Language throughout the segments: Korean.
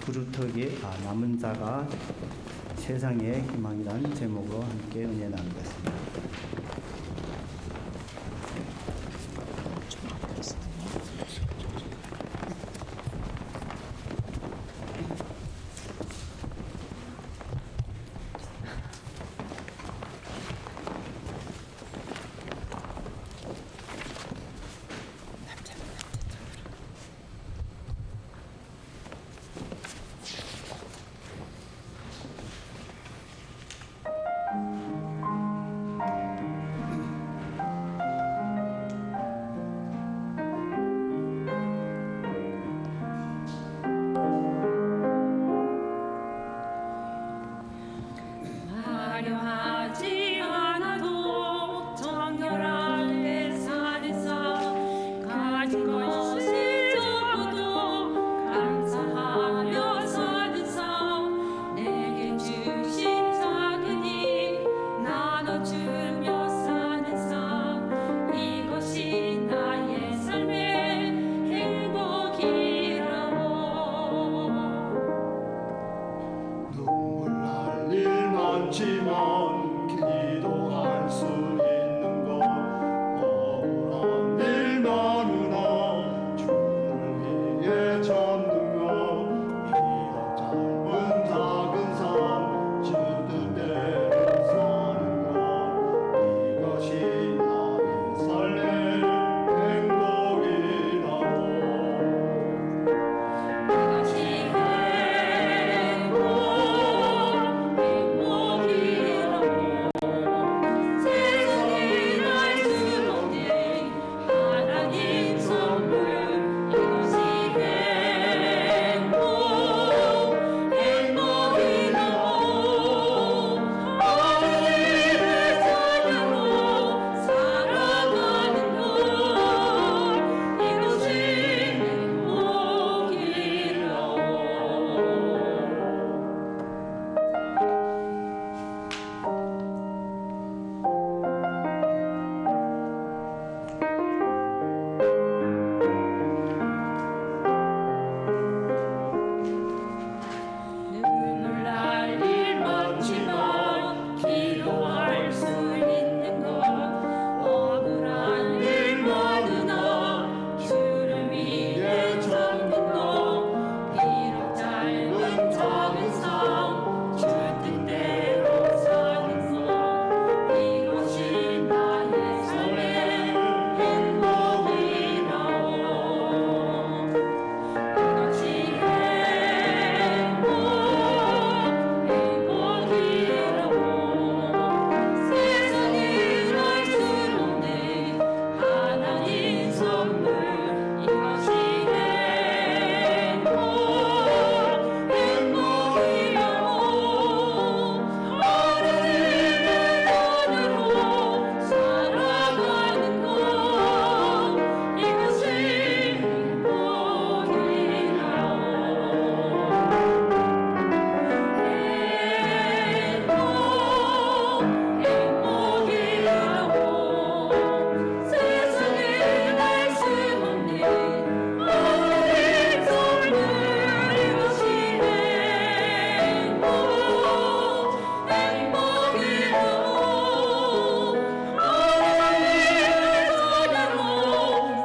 부르터기 남은 자가 세상의 희망이라는 제목으로 함께 은혜 나누겠습니다. 화려하지 않아도 정결하게 사는사 가진 것이 적어도 감사하며 사는사 내게 주신 작은 힘 나눠주며 사는사 이것이 나의 삶의 행복이라오. 눈물 날 일 많지만 기도할 수 있는 것 억울한 일 많으나 주를 위해 참는 것 비록 짧은 작은 삶 주 뜻대로 사는 것 이것이 나의 삶의 행복이라고. 이것이 세상에 알 수 없는 하나님 선물 이것이 행복이라고. 하나님의 자녀로 살아가는 것 이것이 행복이라고. 눈물 날 일 많지만 기도할 수 있는 것 억울한 일 많으나 주를 위해 참는 것 비록 짧은 작은 삶 주 뜻대로 사는 것 이것이 나의 삶의 행복이라오. 이것이 행복이라고. 세상에 알 수 없는 하나님 선물 이것이 행복이라고. 하나님의 자녀로 살아가는 것 이것이 행복이라고. 행복이라고. 세상에 알 수 없는 하나님 선물 이것이 행복이라고. 하나님의 자녀로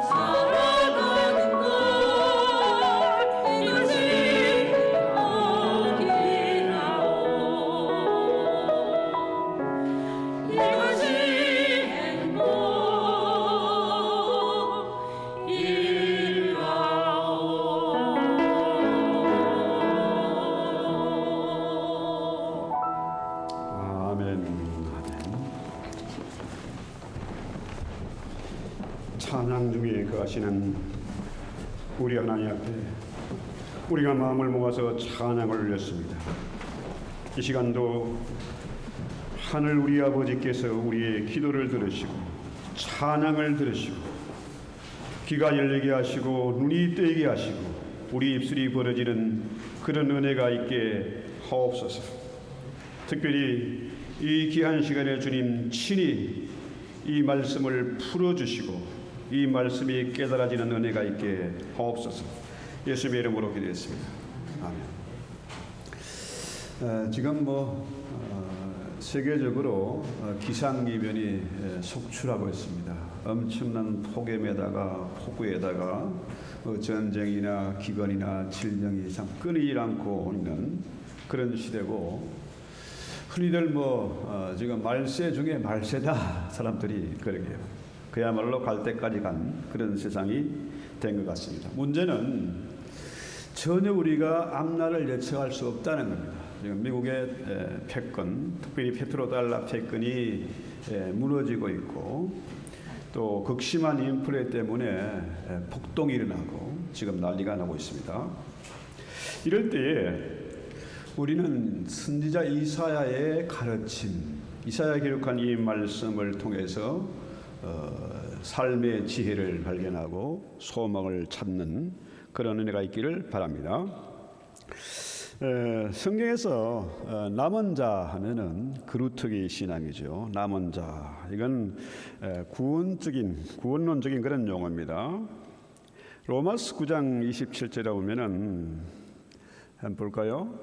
살아가는 것 이것이 행복이라고. 이것이 행복이라고. 아멘. 아멘. 찬양 중에 거하시는 우리 하나님 앞에 우리가 마음을 모아서 찬양을 올렸습니다. 이 시간도 하늘 우리 아버지께서 우리의 기도를 들으시고 찬양을 들으시고 귀가 열리게 하시고 눈이 뜨이게 하시고 우리 입술이 벌어지는 그런 은혜가 있게 하옵소서. 특별히 이 귀한 시간에 주님 친히 이 말씀을 풀어주시고 이 말씀이 깨달아지는 은혜가 있게 하옵소서. 예수님의 이름으로 기도했습니다. 아멘. 지금 세계적으로 기상이변이 속출하고 있습니다. 엄청난 폭염에다가 폭우에다가 전쟁이나 기근이나 질병이 참 끊이질 않고 있는 그런 시대고, 흔히들 지금 말세 중에 말세다 사람들이 그러게요. 그야말로 갈 때까지 간 그런 세상이 된 것 같습니다. 문제는 전혀 우리가 앞날을 예측할 수 없다는 겁니다. 지금 미국의 패권, 특별히 페트로달러 패권이 무너지고 있고, 또 극심한 인플레 때문에 폭동이 일어나고 지금 난리가 나고 있습니다. 이럴 때에 우리는 선지자 이사야의 가르침, 이사야 기록한 이 말씀을 통해서 삶의 지혜를 발견하고 소망을 찾는 그런 은혜가 있기를 바랍니다. 성경에서 남은 자 하면은 그루터기 신앙이죠. 남은 자, 이건 구원론적인 그런 용어입니다. 로마서 9장 27절에 보면은 한번 볼까요?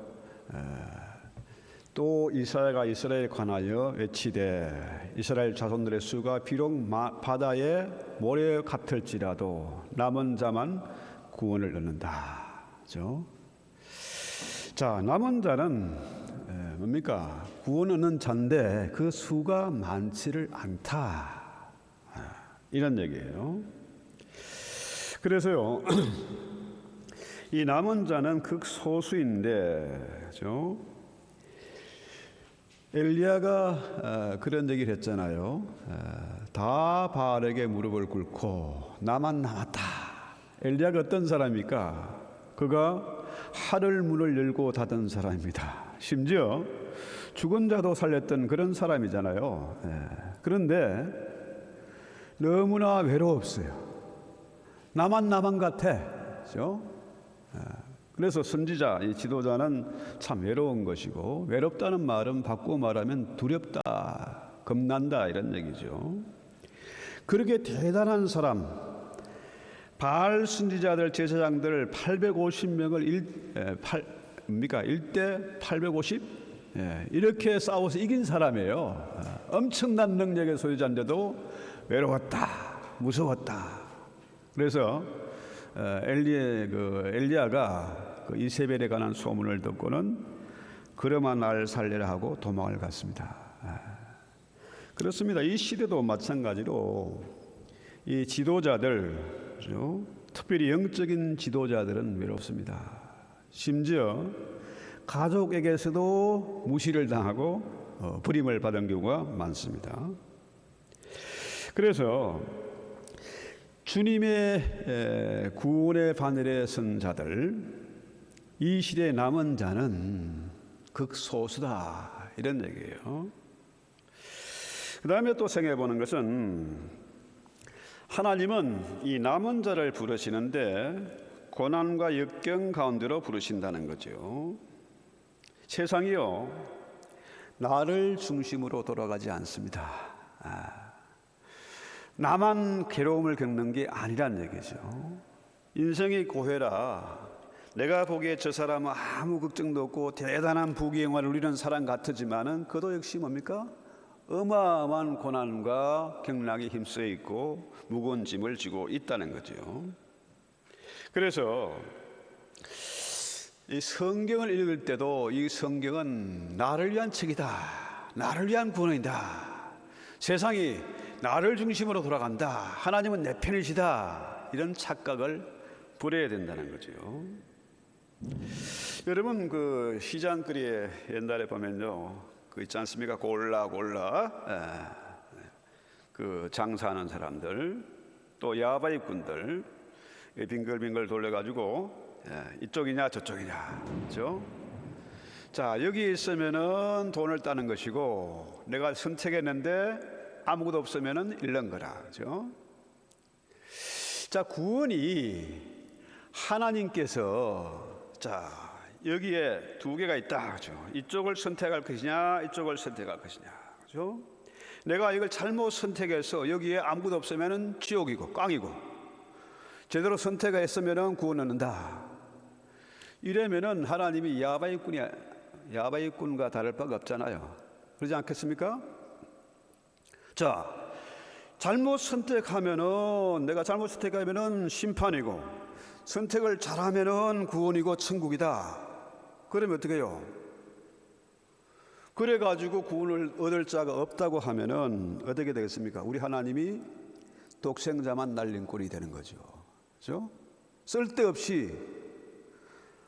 또 이사야가 이스라엘에 관하여 외치되 이스라엘 자손들의 수가 비록 바다의 모래 같을지라도 남은 자만 구원을 얻는다. 그렇죠? 자, 남은 자는 뭡니까? 구원 얻는 자인데 그 수가 많지를 않다. 이런 얘기예요. 그래서요, 이 남은 자는 극소수인데, 그렇죠? 엘리야가 그런 얘기를 했잖아요. 다 바알에게 무릎을 꿇고 나만 남았다. 엘리야가 어떤 사람입니까? 그가 하늘 문을 열고 닫은 사람입니다. 심지어 죽은 자도 살렸던 그런 사람이잖아요. 그런데 너무나 외로웠어요. 나만 같아. 그렇죠? 그래서 선지자, 이 지도자는 참 외로운 것이고, 외롭다는 말은 바꾸어 말하면 두렵다, 겁난다 이런 얘기죠. 그렇게 대단한 사람, 바알 선지자들, 제사장들 850명을 1대 850? 이렇게 싸워서 이긴 사람이에요. 엄청난 능력의 소유자인데도 외로웠다, 무서웠다. 그래서 엘리야가 그 이세벨에 관한 소문을 듣고는 그러마 날 살려라 하고 도망을 갔습니다. 그렇습니다. 이 시대도 마찬가지로 이 지도자들, 특별히 영적인 지도자들은 외롭습니다. 심지어 가족에게서도 무시를 당하고 버림을 받은 경우가 많습니다. 그래서 주님의 구원의 바늘에 선 자들, 이 시대에 남은 자는 극소수다 이런 얘기예요. 그 다음에 또 생각해 보는 것은, 하나님은 이 남은 자를 부르시는데 고난과 역경 가운데로 부르신다는 거죠. 세상이요, 나를 중심으로 돌아가지 않습니다. 나만 괴로움을 겪는 게 아니란 얘기죠. 인생이 고해라. 내가 보기에 저 사람은 아무 걱정도 없고 대단한 부귀영화를 누리는 사람 같지만은 그도 역시 뭡니까? 어마어마한 고난과 경락에 힘써 있고 무거운 짐을 지고 있다는 거죠. 그래서 이 성경을 읽을 때도 이 성경은 나를 위한 책이다, 나를 위한 구원이다, 세상이 나를 중심으로 돌아간다, 하나님은 내 편이시다, 이런 착각을 버려야 된다는 거죠. 여러분, 그 시장거리에 옛날에 보면요, 그 있지 않습니까? 골라 그 장사하는 사람들, 또 야바이꾼들 빙글빙글 돌려가지고 이쪽이냐 저쪽이냐, 그렇죠? 자, 여기 있으면은 돈을 따는 것이고, 내가 선택했는데 아무것도 없으면은 잃는 거라, 그렇죠? 자, 구원이 하나님께서 자, 여기에 두 개가 있다, 그렇죠? 이쪽을 선택할 것이냐, 이쪽을 선택할 것이냐, 그렇죠? 내가 이걸 잘못 선택해서 여기에 아무것도 없으면은 지옥이고 꽝이고, 제대로 선택했으면은 구원 얻는다. 이러면은 하나님이 야바이꾼이 야바이꾼과 다를 바가 없잖아요. 그러지 않겠습니까? 자, 잘못 선택하면은, 내가 잘못 선택하면은 심판이고, 선택을 잘하면은 구원이고 천국이다. 그러면 어떻게 해요? 그래가지고 구원을 얻을 자가 없다고 하면은 어떻게 되겠습니까? 우리 하나님이 독생자만 날린 꼴이 되는 거죠. 그렇죠? 쓸데없이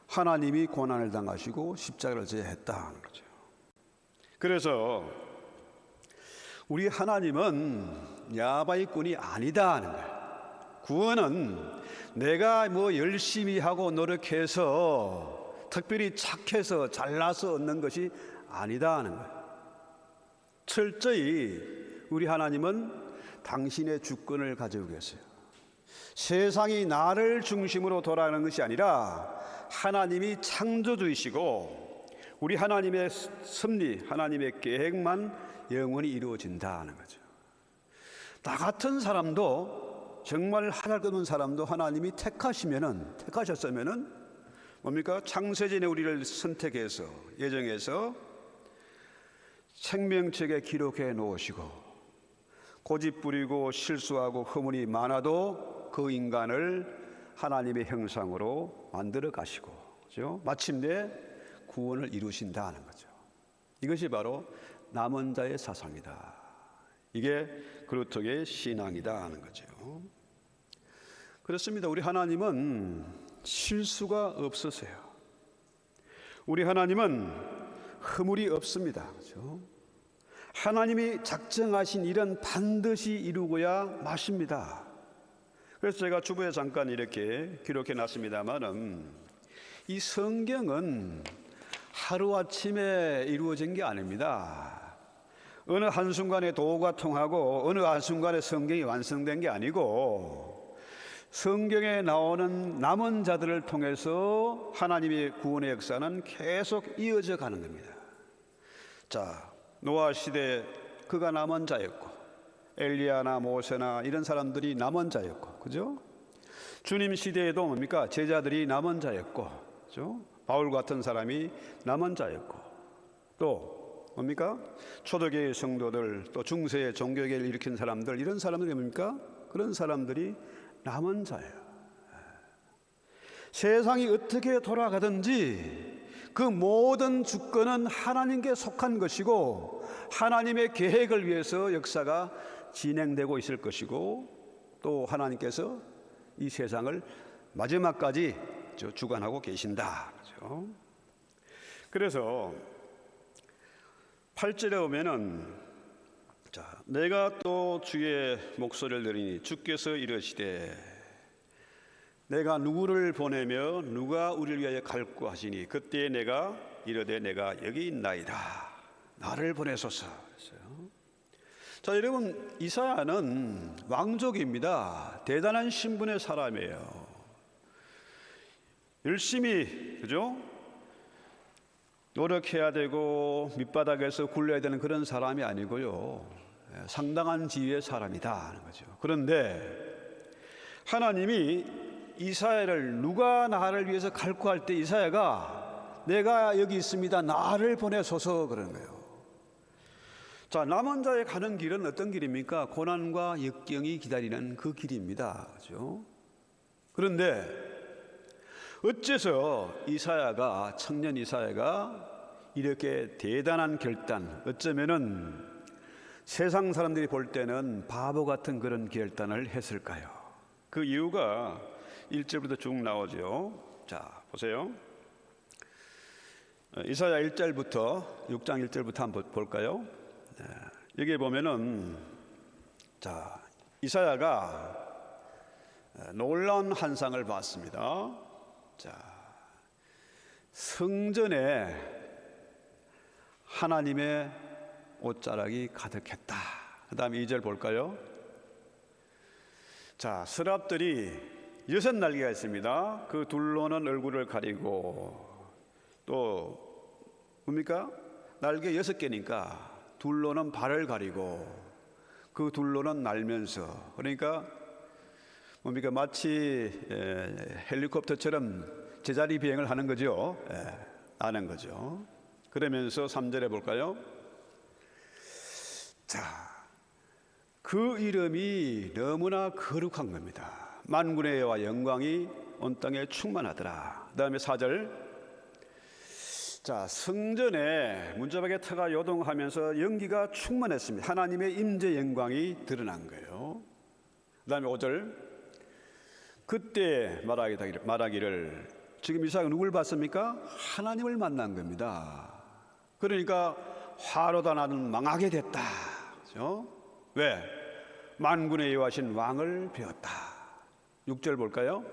하나님이 고난을 당하시고 십자가를 져야 했다는 거죠. 그래서 우리 하나님은 야바이꾼이 아니다 하는 거예요. 구원은 내가 뭐 열심히 하고 노력해서 특별히 착해서 잘나서 얻는 것이 아니다 하는 거예요. 철저히 우리 하나님은 당신의 주권을 가지고 계세요. 세상이 나를 중심으로 돌아가는 것이 아니라 하나님이 창조주이시고 우리 하나님의 섭리, 하나님의 계획만 영원히 이루어진다 하는 거죠. 나 같은 사람도, 정말 하잘것없는 사람도 하나님이 택하셨으면은 뭡니까? 창세전에 우리를 선택해서, 예정해서 생명책에 기록해 놓으시고, 고집 부리고 실수하고 허물이 많아도 그 인간을 하나님의 형상으로 만들어 가시고, 그렇죠? 마침내 구원을 이루신다는 거죠. 이것이 바로 남은 자의 사상이다. 이게 그루터기의 신앙이다 하는 거죠. 그렇습니다. 우리 하나님은 실수가 없으세요. 우리 하나님은 허물이 없습니다. 그렇죠? 하나님이 작정하신 일은 반드시 이루고야 마십니다. 그래서 제가 주부에 잠깐 이렇게 기록해 놨습니다만은 이 성경은 하루아침에 이루어진 게 아닙니다. 어느 한순간에 도가 통하고 어느 한순간에 성경이 완성된 게 아니고 성경에 나오는 남은 자들을 통해서 하나님의 구원의 역사는 계속 이어져 가는 겁니다. 자, 노아 시대 그가 남은 자였고, 엘리야나 모세나 이런 사람들이 남은 자였고, 그죠? 주님 시대에도 뭡니까? 제자들이 남은 자였고, 그죠? 바울 같은 사람이 남은 자였고, 또 뭡니까? 초대교회 성도들, 또 중세의 종교계를 일으킨 사람들, 이런 사람들이 뭡니까? 그런 사람들이 남은 자예요. 세상이 어떻게 돌아가든지 그 모든 주권은 하나님께 속한 것이고 하나님의 계획을 위해서 역사가 진행되고 있을 것이고 또 하나님께서 이 세상을 마지막까지 주관하고 계신다. 그렇죠? 그래서 8절에 오면은 자, 내가 또 주의 목소리를 들으니 주께서 이르시되 내가 누구를 보내며 누가 우리를 위하여 갈구 하시니 그때 내가 이르되 내가 여기 있나이다. 나를 보내소서 했어요. 자, 여러분, 이사야는 왕족입니다. 대단한 신분의 사람이에요. 열심히, 그죠? 노력해야 되고 밑바닥에서 굴려야 되는 그런 사람이 아니고요. 상당한 지위의 사람이다 하는 거죠. 그런데 하나님이 이사야를 누가 나를 위해서 갈구할 때 이사야가 내가 여기 있습니다. 나를 보내소서 그러는 거예요. 자, 남은 자의 가는 길은 어떤 길입니까? 고난과 역경이 기다리는 그 길입니다. 그렇죠? 그런데 어째서 이사야가, 청년 이사야가 이렇게 대단한 결단, 어쩌면은 세상 사람들이 볼 때는 바보 같은 그런 결단을 했을까요? 그 이유가 1절부터 쭉 나오죠. 자, 보세요. 이사야 1절부터 6장 1절부터 한번 볼까요? 여기 보면은 자, 이사야가 놀라운 환상을 봤습니다. 자, 성전에 하나님의 옷자락이 가득했다. 그 다음에 2절 볼까요? 자, 서랍들이 6날개가 있습니다. 그 둘로는 얼굴을 가리고 또 뭡니까? 날개 6개니까 둘로는 발을 가리고 그 둘로는 날면서, 그러니까 뭡니까? 마치 헬리콥터처럼 제자리 비행을 하는 거죠. 나는 거죠. 그러면서 3절에 볼까요? 자, 그 이름이 너무나 거룩한 겁니다. 만군의 여호와 영광이 온 땅에 충만하더라. 그 다음에 4절. 자, 성전에 문자박의 터가 요동하면서 연기가 충만했습니다. 하나님의 임재 영광이 드러난 거예요. 그 다음에 5절. 그때 말하기를 지금 이삭은 누굴 봤습니까? 하나님을 만난 겁니다. 그러니까 화로다 나는 망하게 됐다. 그렇죠? 왜? 만군의 여호와신 왕을 배웠다. 6절 볼까요?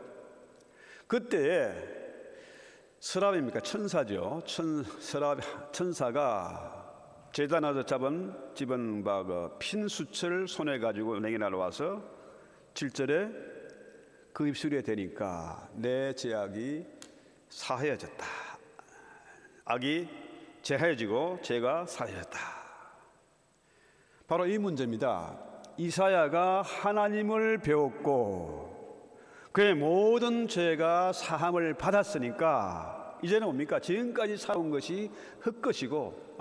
그때에 서랍입니까? 천사죠. 천사가 제단에서 집은 바 핀 수철 손에 가지고 내게 날아와서 7절에 그 입술에 대니까 내 죄악이 사하여졌다. 악이 제하여지고 죄가 사하여졌다. 바로 이 문제입니다. 이사야가 하나님을 배웠고 그의 모든 죄가 사함을 받았으니까 이제는 뭡니까? 지금까지 살아온 것이 헛것이고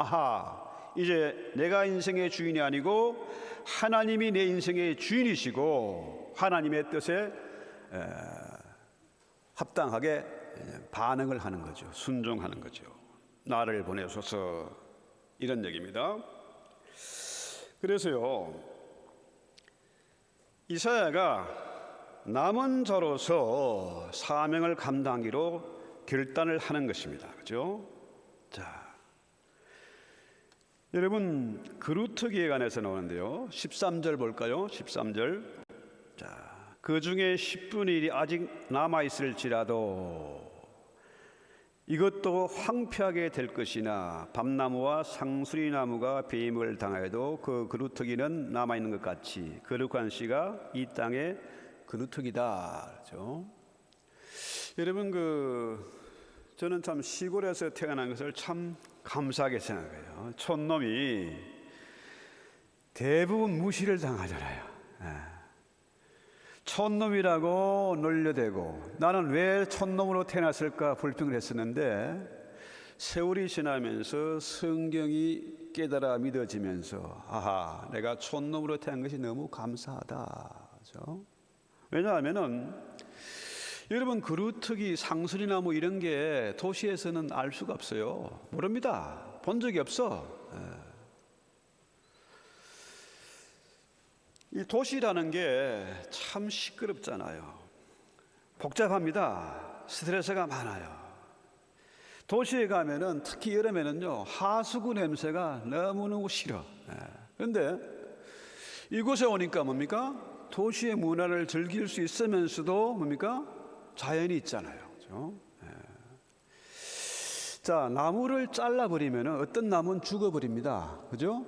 이제 내가 인생의 주인이 아니고 하나님이 내 인생의 주인이시고 하나님의 뜻에 합당하게 반응을 하는 거죠. 순종하는 거죠. 나를 보내소서, 이런 얘기입니다. 그래서요, 이사야가 남은 자로서 사명을 감당하기로 결단을 하는 것입니다. 그죠? 자, 여러분, 그루터기에 관해서 나오는데요. 13절 볼까요? 13절. 자, 그 중에 10분의 1이 아직 남아있을지라도 이것도 황폐하게 될 것이나 밤나무와 상수리나무가 배임을 당하여도 그 그루터기는 남아있는 것 같이 거룩한 씨가 이 땅에 그루터기다. 그렇죠? 여러분, 저는 참 시골에서 태어난 것을 참 감사하게 생각해요. 촌놈이 대부분 무시를 당하잖아요. 촌놈이라고 놀려대고 나는 왜 촌놈으로 태어났을까 불평을 했었는데 세월이 지나면서 성경이 깨달아 믿어지면서 내가 촌놈으로 태어난 것이 너무 감사하다. 그렇죠? 왜냐하면은 여러분, 그루터기, 상수리나무 이런 게 도시에서는 알 수가 없어요. 모릅니다. 본 적이 없어. 이 도시라는 게 참 시끄럽잖아요. 복잡합니다. 스트레스가 많아요. 도시에 가면은 특히 여름에는요, 하수구 냄새가 너무너무 싫어. 그런데 이곳에 오니까 뭡니까? 도시의 문화를 즐길 수 있으면서도 뭡니까? 자연이 있잖아요. 그렇죠? 자, 나무를 잘라버리면 어떤 나무는 죽어버립니다. 그죠?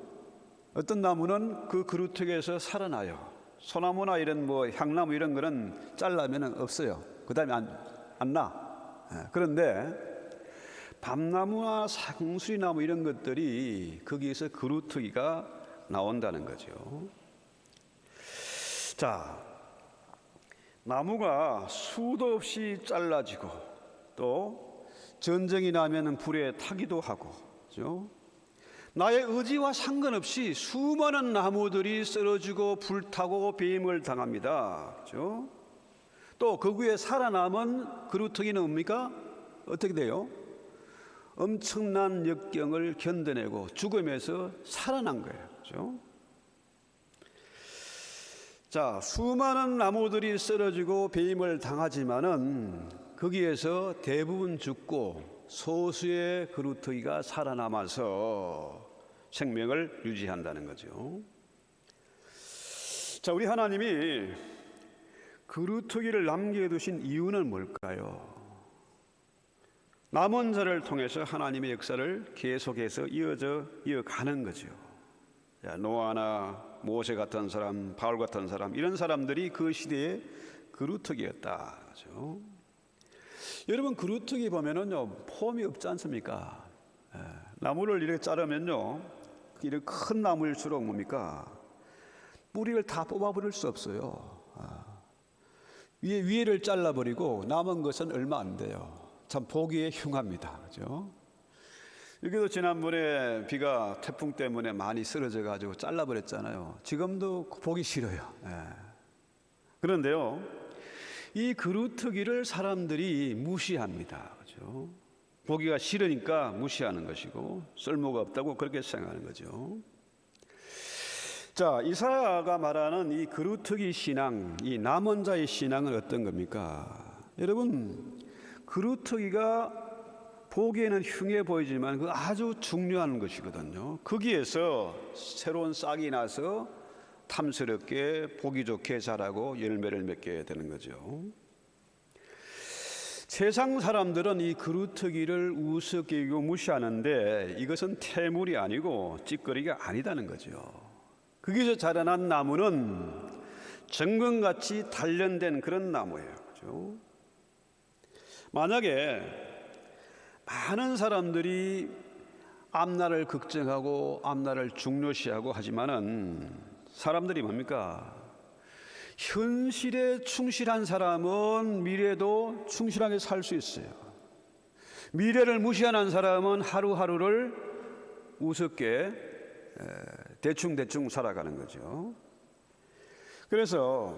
어떤 나무는 그 그루터기에서 살아나요. 소나무나 이런 향나무 이런 거는 잘라면 없어요. 그 다음에 안 나. 그런데 밤나무와 상수리나무 이런 것들이 거기에서 그루터기가 나온다는 거죠. 자, 나무가 수도 없이 잘라지고 또 전쟁이 나면 불에 타기도 하고, 그렇죠? 나의 의지와 상관없이 수많은 나무들이 쓰러지고 불타고 배임을 당합니다. 그렇죠? 또 그 위에 살아남은 그루터기는 뭡니까? 어떻게 돼요? 엄청난 역경을 견뎌내고 죽음에서 살아난 거예요. 그렇죠? 자, 수많은 나무들이 쓰러지고 배임을 당하지만은 거기에서 대부분 죽고 소수의 그루터기가 살아남아서 생명을 유지한다는 거죠. 자, 우리 하나님이 그루터기를 남겨두신 이유는 뭘까요? 남은 자를 통해서 하나님의 역사를 계속해서 이어가는 거죠. 자, 노아나 모세 같은 사람, 바울 같은 사람, 이런 사람들이 그 시대의 그루터기였다. 그렇죠? 여러분, 그루터기 보면은요, 폼이 없지 않습니까? 나무를 이렇게 자르면요, 이렇게 큰 나무일수록 뭡니까? 뿌리를 다 뽑아버릴 수 없어요. 위에를 잘라버리고 남은 것은 얼마 안 돼요. 참 보기에 흉합니다. 그죠? 여기도 지난번에 비가 태풍 때문에 많이 쓰러져 가지고 잘라버렸잖아요. 지금도 보기 싫어요. 그런데요, 이 그루터기를 사람들이 무시합니다. 그죠? 보기가 싫으니까 무시하는 것이고 쓸모가 없다고 그렇게 생각하는 거죠. 자, 이사야가 말하는 이 그루터기 신앙, 이 남은 자의 신앙은 어떤 겁니까? 여러분, 그루터기가 보기에는 흉해 보이지만 그 아주 중요한 것이거든요. 거기에서 새로운 싹이 나서 탐스럽게 보기 좋게 자라고 열매를 맺게 되는 거죠. 세상 사람들은 이 그루터기를 우습게 여기고 무시하는데 이것은 태물이 아니고 찌꺼기가 아니다는 거죠. 거기서 자라난 나무는 정금같이 단련된 그런 나무예요. 그렇죠? 만약에 많은 사람들이 앞날을 걱정하고 앞날을 중요시하고 하지만은 사람들이 뭡니까? 현실에 충실한 사람은 미래도 충실하게 살 수 있어요. 미래를 무시하는 사람은 하루하루를 우습게 대충 살아가는 거죠. 그래서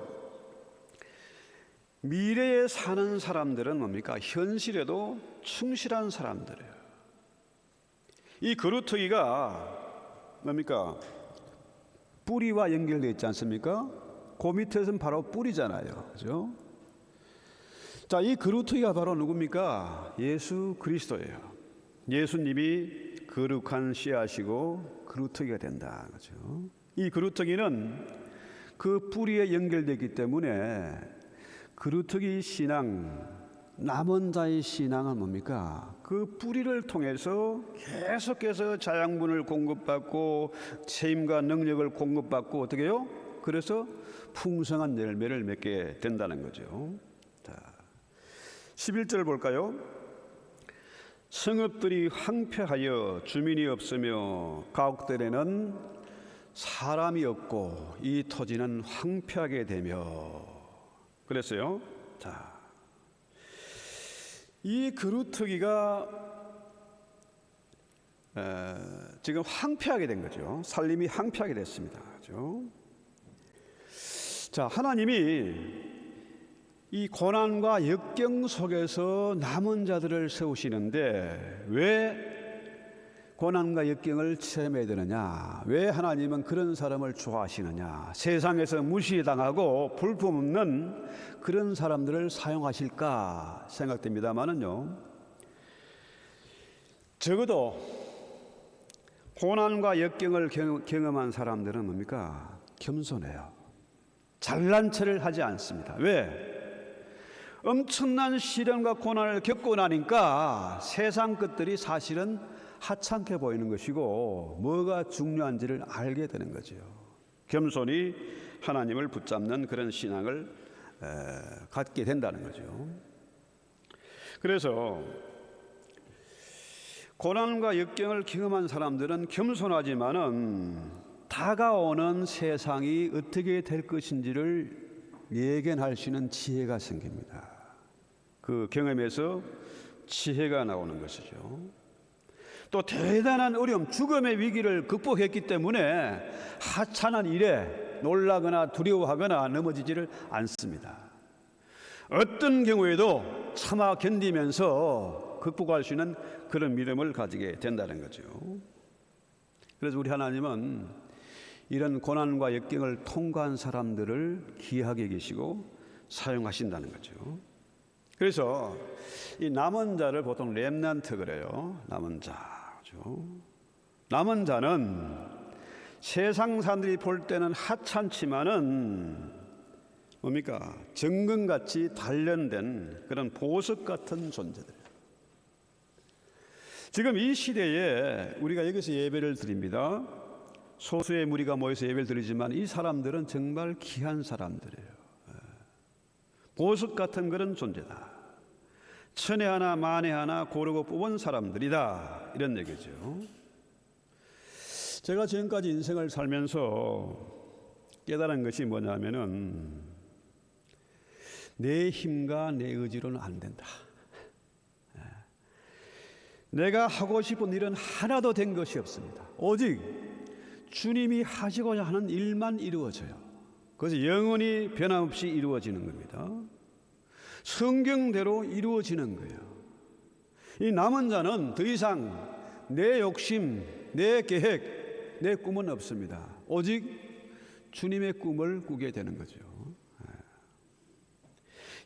미래에 사는 사람들은 뭡니까? 현실에도 충실한 사람들이에요. 이 그루터기가 뭡니까? 뿌리와 연결되어 있지 않습니까? 그 밑에서는 바로 뿌리잖아요. 그죠? 자, 이 그루터기가 바로 누굽니까? 예수 그리스도예요. 예수님이 거룩한 씨앗이고 그루터기가 된다. 그죠? 이 그루터기는 그 뿌리에 연결되기 때문에 그루터기 신앙, 남은 자의 신앙은 뭡니까? 그 뿌리를 통해서 계속해서 자양분을 공급받고 체임과 능력을 공급받고 어떻게 해요? 그래서 풍성한 열매를 맺게 된다는 거죠. 자, 11절 볼까요? 성읍들이 황폐하여 주민이 없으며 가옥들에는 사람이 없고 이 토지는 황폐하게 되며 그랬어요. 자, 이 그루터기가 지금 황폐하게 된 거죠. 살림이 황폐하게 됐습니다. 그렇죠? 자, 하나님이 이 고난과 역경 속에서 남은 자들을 세우시는데 왜 고난과 역경을 체험해야 되느냐? 왜 하나님은 그런 사람을 좋아하시느냐? 세상에서 무시당하고 볼품없는 그런 사람들을 사용하실까 생각됩니다만은요. 적어도 고난과 역경을 경험한 사람들은 뭡니까? 겸손해요. 잘난 체를 하지 않습니다. 왜? 엄청난 시련과 고난을 겪고 나니까 세상 것들이 사실은 하찮게 보이는 것이고 뭐가 중요한지를 알게 되는 거죠. 겸손히 하나님을 붙잡는 그런 신앙을 갖게 된다는 거죠. 그래서 고난과 역경을 경험한 사람들은 겸손하지만은 다가오는 세상이 어떻게 될 것인지를 예견할 수 있는 지혜가 생깁니다. 그 경험에서 지혜가 나오는 것이죠. 또 대단한 어려움, 죽음의 위기를 극복했기 때문에 하찮은 일에 놀라거나 두려워하거나 넘어지지를 않습니다. 어떤 경우에도 참아 견디면서 극복할 수 있는 그런 믿음을 가지게 된다는 거죠. 그래서 우리 하나님은 이런 고난과 역경을 통과한 사람들을 귀하게 계시고 사용하신다는 거죠. 그래서 이 남은 자를 보통 렘넌트 그래요. 남은 자죠. 남은 자는 세상 사람들이 볼 때는 하찮지만은 뭡니까? 정금같이 단련된 그런 보석 같은 존재들. 지금 이 시대에 우리가 여기서 예배를 드립니다. 소수의 무리가 모여서 예배를 드리지만 이 사람들은 정말 귀한 사람들이에요. 보석 같은 그런 존재다. 천에 하나 만에 하나 고르고 뽑은 사람들이다. 이런 얘기죠. 제가 지금까지 인생을 살면서 깨달은 것이 뭐냐면은 내 힘과 내 의지로는 안 된다. 내가 하고 싶은 일은 하나도 된 것이 없습니다. 오직 주님이 하시고자 하는 일만 이루어져요. 그래서 영원히 변함없이 이루어지는 겁니다. 성경대로 이루어지는 거예요. 이 남은 자는 더 이상 내 욕심, 내 계획, 내 꿈은 없습니다. 오직 주님의 꿈을 꾸게 되는 거죠.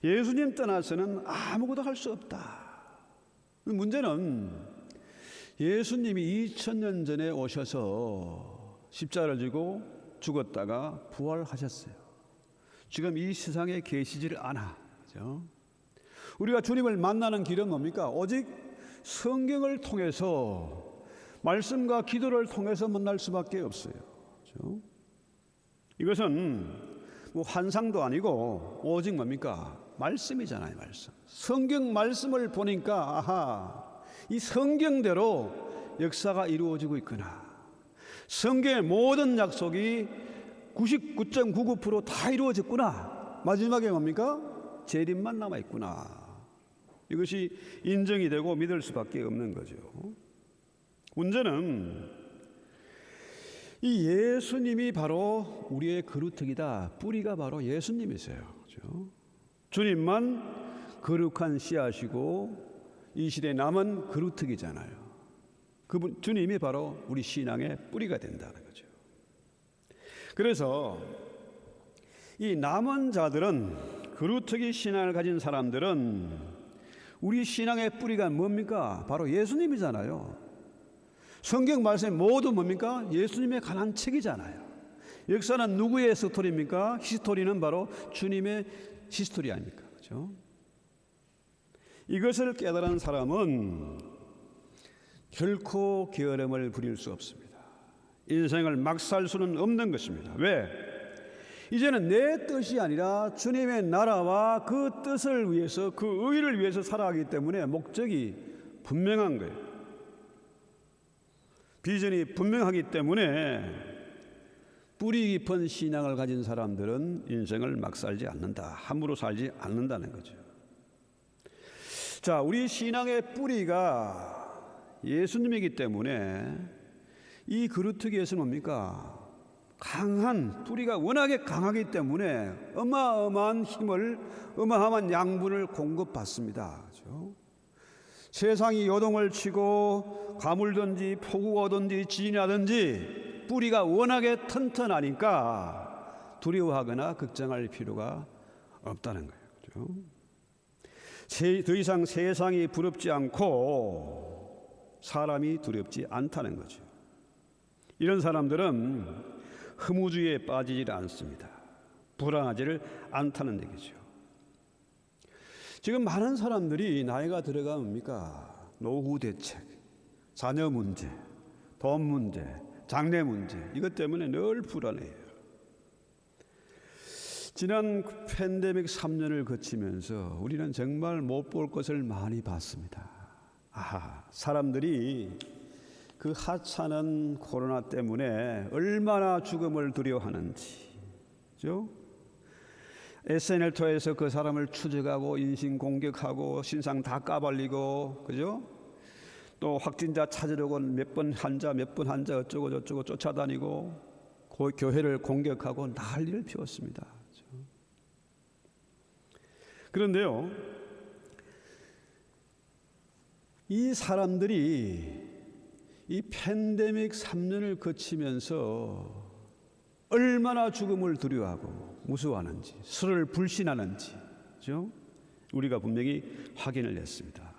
예수님 떠나서는 아무것도 할 수 없다. 문제는 예수님이 2000년 전에 오셔서 십자가를 지고 죽었다가 부활하셨어요. 지금 이 세상에 계시지를 않아. 그렇죠? 우리가 주님을 만나는 길은 뭡니까? 오직 성경을 통해서, 말씀과 기도를 통해서 만날 수밖에 없어요. 그렇죠? 이것은 뭐 환상도 아니고 오직 뭡니까? 말씀이잖아요. 말씀. 성경 말씀을 보니까 아하, 이 성경대로 역사가 이루어지고 있구나. 성경의 모든 약속이 99.99% 다 이루어졌구나. 마지막에 뭡니까? 재림만 남아있구나. 이것이 인정이 되고 믿을 수밖에 없는 거죠. 문제는 이 예수님이 바로 우리의 그루터기다. 뿌리가 바로 예수님이세요. 그렇죠? 주님만 거룩한 씨앗이고 이 시대에 남은 그루터기잖아요. 그분 주님이 바로 우리 신앙의 뿌리가 된다는 거죠. 그래서 이 남은 자들은, 그루터기 신앙을 가진 사람들은 우리 신앙의 뿌리가 뭡니까? 바로 예수님이잖아요. 성경 말씀이 모두 뭡니까? 예수님에 관한 책이잖아요. 역사는 누구의 스토리입니까? 히스토리는 바로 주님의 히스토리 아닙니까? 그렇죠? 이것을 깨달은 사람은 결코 게으름을 부릴 수 없습니다. 인생을 막 살 수는 없는 것입니다. 왜? 이제는 내 뜻이 아니라 주님의 나라와 그 뜻을 위해서, 그 의를 위해서 살아가기 때문에 목적이 분명한 거예요. 비전이 분명하기 때문에 뿌리 깊은 신앙을 가진 사람들은 인생을 막 살지 않는다. 함부로 살지 않는다는 거죠. 자, 우리 신앙의 뿌리가 예수님이기 때문에 이 그루터기에서는 뭡니까? 강한 뿌리가 워낙에 강하기 때문에 어마어마한 힘을, 어마어마한 양분을 공급받습니다. 그렇죠? 세상이 요동을 치고 가물든지 폭우가 오든지 지진이 나든지 뿌리가 워낙에 튼튼하니까 두려워하거나 걱정할 필요가 없다는 거예요. 그렇죠? 더 이상 세상이 부럽지 않고 사람이 두렵지 않다는 거죠. 이런 사람들은 허무주의에 빠지질 않습니다. 불안하지를 않다는 얘기죠. 지금 많은 사람들이 나이가 들어가면 뭡니까? 노후 대책, 자녀 문제, 돈 문제, 장래 문제, 이것 때문에 늘 불안해요. 지난 팬데믹 3년을 거치면서 우리는 정말 못 볼 것을 많이 봤습니다. 사람들이 그 하찮은 코로나 때문에 얼마나 죽음을 두려워하는지, 그죠? SNL 통해서 그 사람을 추적하고 인신 공격하고 신상 다 까발리고, 그죠? 또 확진자 찾으려고 몇 번 환자 어쩌고 저쩌고 쫓아다니고 교회를 공격하고 난리를 피웠습니다. 그죠? 그런데요, 이 사람들이 이 팬데믹 3년을 거치면서 얼마나 죽음을 두려워하고 무서워하는지, 서로를 불신하는지, 그렇죠? 우리가 분명히 확인을 했습니다.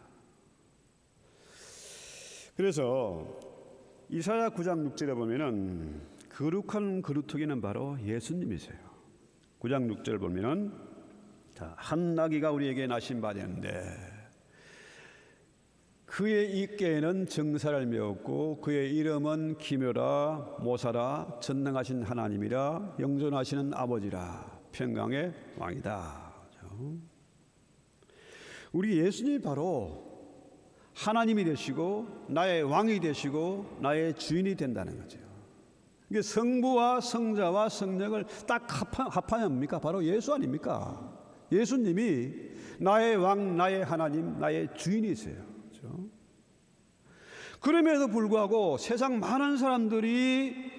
그래서 이사야 9장 6절에 보면은 거룩한 그루터기는 바로 예수님이세요. 9장 6절 보면은 한 나귀가 우리에게 나신 바 되는데 그의 입계에는 정사를 메었고 그의 이름은 기묘라 모사라 전능하신 하나님이라 영존하시는 아버지라 평강의 왕이다. 우리 예수님이 바로 하나님이 되시고 나의 왕이 되시고 나의 주인이 된다는 거죠. 이게 성부와 성자와 성령을 딱 합하면 뭡니까? 바로 예수 아닙니까? 예수님이 나의 왕, 나의 하나님, 나의 주인이세요. 그럼에도 불구하고 세상 많은 사람들이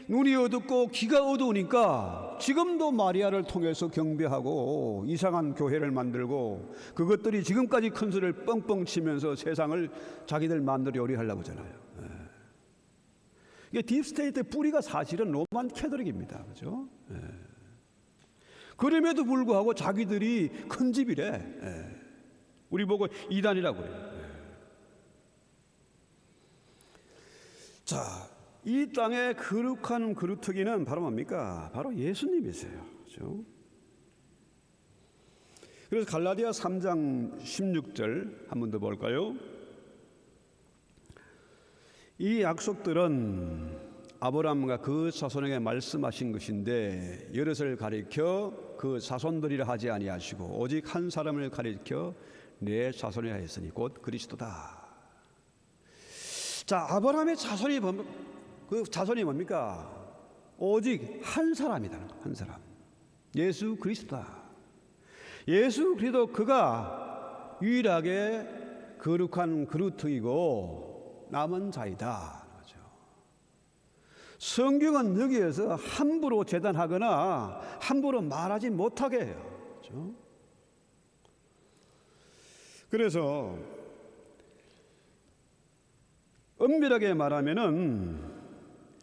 눈이 어둡고 귀가 어두우니까 지금도 마리아를 통해서 경배하고 이상한 교회를 만들고 그것들이 지금까지 큰 소리를 뻥뻥 치면서 세상을 자기들 마음대로 요리하려고 하잖아요. 이게 딥스테이트의 뿌리가 사실은 로만 캐톨릭입니다. 그죠? 그럼에도 불구하고 자기들이 큰 집이래. 우리 보고 이단이라고 그래요. 자, 이 땅의 거룩한 그루터기는 바로 뭡니까? 바로 예수님이세요. 그렇죠? 그래서 갈라디아 3장 16절 한 번 더 볼까요? 이 약속들은 아브라함과 그 자손에게 말씀하신 것인데 여럿을 가리켜 그 자손들이라 하지 아니하시고 오직 한 사람을 가리켜 내 자손이라 했으니 곧 그리스도다. 자, 아브라함의 자손이 그 자손이 뭡니까? 오직 한 사람이라는 거, 한 사람. 예수 그리스도다. 예수 그리스도 그가 유일하게 거룩한 그루터기고 남은 자이다. 그렇죠. 성경은 여기에서 함부로 재단하거나 함부로 말하지 못하게 해요. 그렇죠? 그래서 엄밀하게 말하면은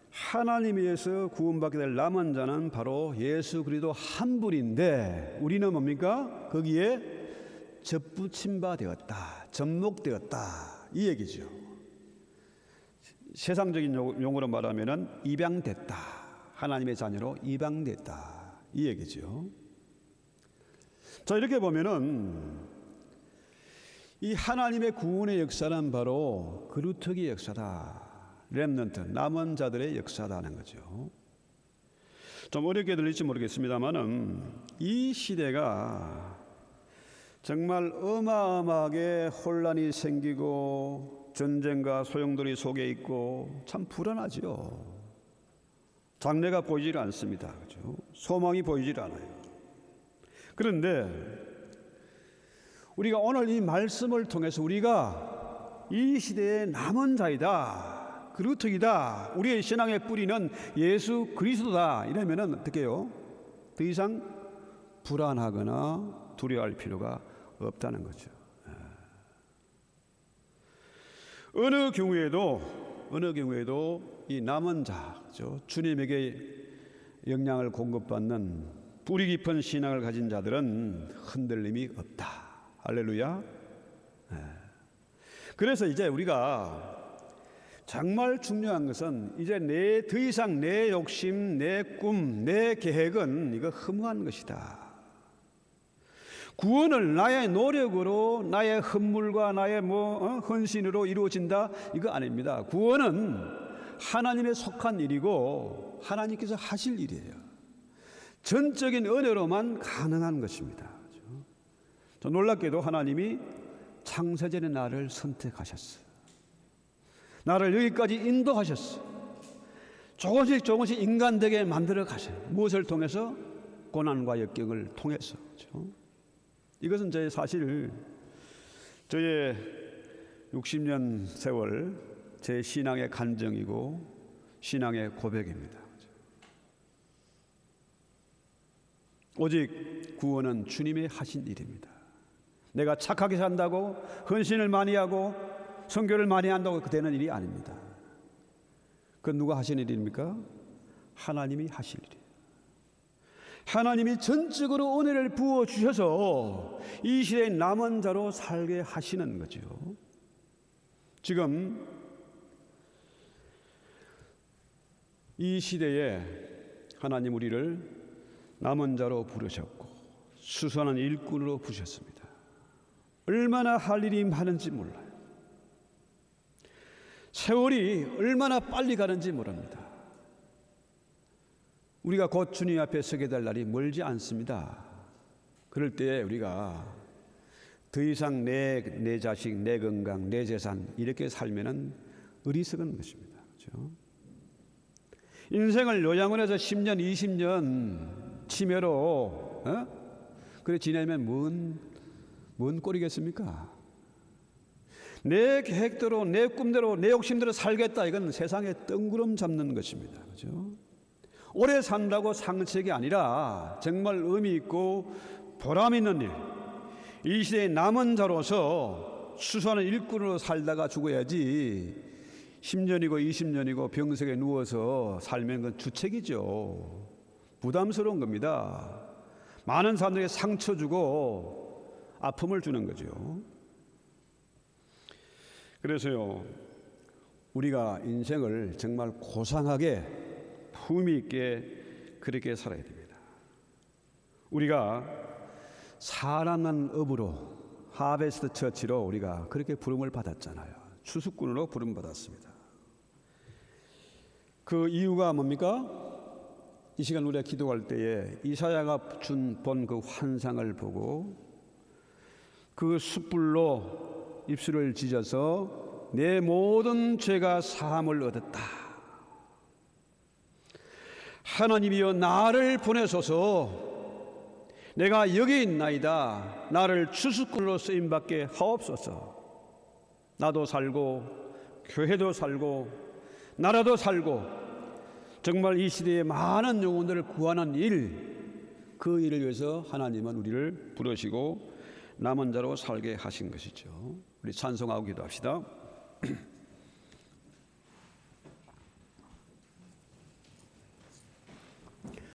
하나님에서 구원받게 될 남은 자는 바로 예수 그리스도 한 분인데 우리는 뭡니까? 거기에 접붙임 바 되었다, 접목되었다 이 얘기죠. 세상적인 용어로 말하면은 입양됐다, 하나님의 자녀로 입양됐다 이 얘기죠. 자, 이렇게 보면은 이 하나님의 구원의 역사는 바로 그루터기 역사다. 렘넌트, 남은 자들의 역사다는 거죠. 좀 어렵게 들릴지 모르겠습니다만은 이 시대가 정말 어마어마하게 혼란이 생기고 전쟁과 소용돌이 속에 있고 참 불안하죠. 장래가 보이질 않습니다. 그렇죠? 소망이 보이질 않아요. 그런데 우리가 오늘 이 말씀을 통해서 우리가 이 시대의 남은 자이다, 그루터기다, 우리의 신앙의 뿌리는 예수 그리스도다 이러면은 어떻게 해요? 더 이상 불안하거나 두려워할 필요가 없다는 거죠. 어느 경우에도 이 남은 자, 그렇죠? 주님에게 영향을 공급받는 뿌리 깊은 신앙을 가진 자들은 흔들림이 없다. 할렐루야. 그래서 이제 우리가 정말 중요한 것은 이제 더 이상 내 욕심, 내 꿈, 내 계획은 이거 허무한 것이다. 구원을 나의 노력으로, 나의 헌물과 나의 헌신으로 이루어진다 이거 아닙니다. 구원은 하나님에 속한 일이고 하나님께서 하실 일이에요. 전적인 은혜로만 가능한 것입니다. 저 놀랍게도 하나님이 창세전에 나를 선택하셨어요. 나를 여기까지 인도하셨어요. 조금씩 인간되게 만들어 가셔요. 무엇을 통해서? 고난과 역경을 통해서. 그렇죠? 이것은 사실 저의 60년 세월 제 신앙의 간증이고 신앙의 고백입니다. 오직 구원은 주님의 하신 일입니다. 내가 착하게 산다고 헌신을 많이 하고 선교를 많이 한다고 되는 일이 아닙니다. 그건 누가 하신 일입니까? 하나님이 하실 일이에요. 하나님이 전적으로 은혜를 부어주셔서 이 시대의 남은 자로 살게 하시는 거죠. 지금 이 시대에 하나님 우리를 남은 자로 부르셨고 수선한 일꾼으로 부르셨습니다. 얼마나 할 일이 많은지 몰라요. 세월이 얼마나 빨리 가는지 모릅니다. 우리가 곧 주님 앞에 서게 될 날이 멀지 않습니다. 그럴 때 우리가 더 이상 내 자식, 내 건강, 내 재산 이렇게 살면은 어리석은 것입니다. 그렇죠? 인생을 요양원 해서 10년, 20년 치매로 그래 지내면 뭔 꼴이겠습니까? 내 계획대로, 내 꿈대로, 내 욕심대로 살겠다. 이건 세상에 뜬구름 잡는 것입니다. 그죠? 오래 산다고 상책이 아니라 정말 의미 있고 보람 있는 일. 이 시대의 남은 자로서 수수한 일꾼으로 살다가 죽어야지 10년이고 20년이고 병석에 누워서 살면 그건 주책이죠. 부담스러운 겁니다. 많은 사람들에게 상처 주고 아픔을 주는 거죠. 그래서요, 우리가 인생을 정말 고상하게 품위 있게 그렇게 살아야 됩니다. 우리가 사랑하는 업으로 하베스트 처치로 우리가 그렇게 부름을 받았잖아요. 추수꾼으로 부름 받았습니다. 그 이유가 뭡니까? 이 시간 우리가 기도할 때에 이사야가 본 그 환상을 보고 그 숯불로 입술을 찢어서 내 모든 죄가 사함을 얻었다. 하나님이여 나를 보내소서. 내가 여기 있나이다. 나를 추수꾼으로 쓰임받게 하옵소서. 나도 살고 교회도 살고 나라도 살고 정말 이 시대에 많은 영혼들을 구하는 일, 그 일을 위해서 하나님은 우리를 부르시고 남은 자로 살게 하신 것이죠. 우리 찬송하고 기도합시다.